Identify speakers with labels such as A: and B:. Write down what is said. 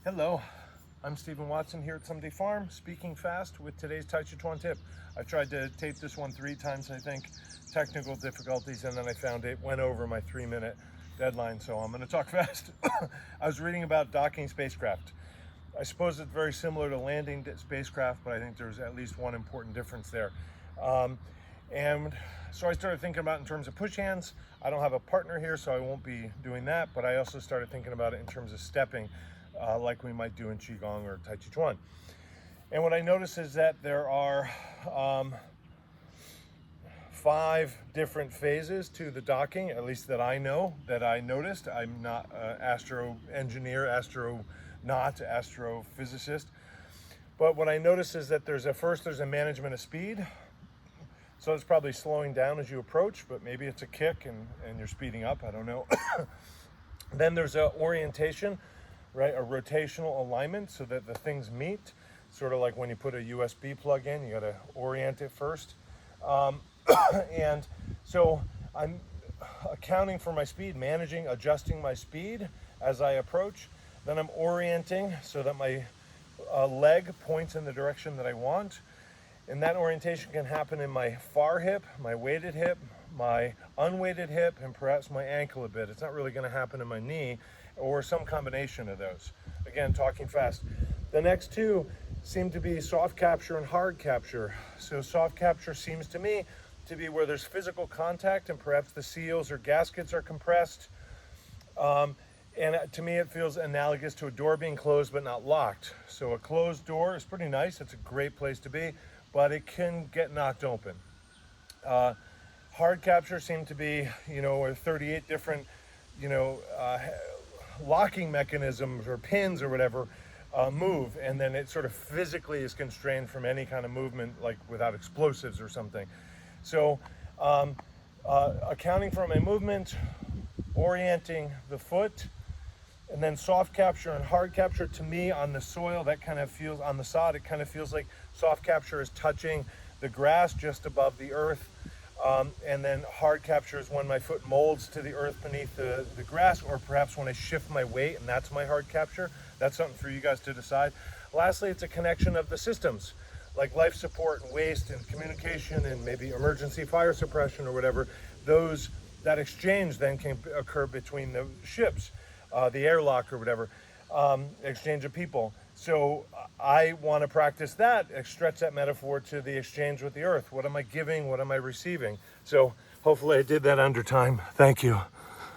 A: Hello, I'm Stephen Watson here at Someday Farm, speaking fast with today's Tàijíquán Tip. I tried to tape this one 3 times, I think, technical difficulties, and then I found it went over my 3-minute deadline, so I'm going to talk fast. I was reading about docking spacecraft. I suppose it's very similar to landing spacecraft, but I think there's at least one important difference there. And so I started thinking about it in terms of push hands. I don't have a partner here, so I won't be doing that, but I also started thinking about it in terms of stepping, like we might do in Qigong or Tàijíquán. And what I noticed is that there are 5 different phases to the docking, at least that I know, that I noticed. I'm not an astro engineer, astrophysicist. But what I noticed is that there's a management of speed. So it's probably slowing down as you approach, but maybe it's a kick and you're speeding up, I don't know. Then there's a orientation, right? A rotational alignment so that the things meet. Sort of like when you put a USB plug in, you got to orient it first. And so I'm accounting for my speed, managing, adjusting my speed as I approach. Then I'm orienting so that my leg points in the direction that I want. And that orientation can happen in my far hip, my weighted hip, my unweighted hip, and perhaps my ankle a bit. It's not really going to happen in my knee, or some combination of those. Again, talking fast. The next 2 seem to be soft capture and hard capture. So soft capture seems to me to be where there's physical contact and perhaps the seals or gaskets are compressed. And to me, it feels analogous to a door being closed but not locked. So a closed door is pretty nice. It's a great place to be, but it can get knocked open. Hard capture seemed to be, 38 different, locking mechanisms or pins or whatever move, and then it sort of physically is constrained from any kind of movement, like without explosives or something. So accounting for my movement, orienting the foot, and then soft capture and hard capture, to me on the soil, that kind of feels, on the sod, it kind of feels like soft capture is touching the grass just above the earth. And then hard capture is when my foot molds to the earth beneath the grass, or perhaps when I shift my weight, and that's my hard capture. That's something for you guys to decide. Lastly, it's a connection of the systems, like life support and waste and communication and maybe emergency fire suppression or whatever. That exchange then can occur between the ships, the airlock or whatever, exchange of people. So I want to practice that, stretch that metaphor to the exchange with the earth. What am I giving? What am I receiving? So hopefully I did that under time. Thank you.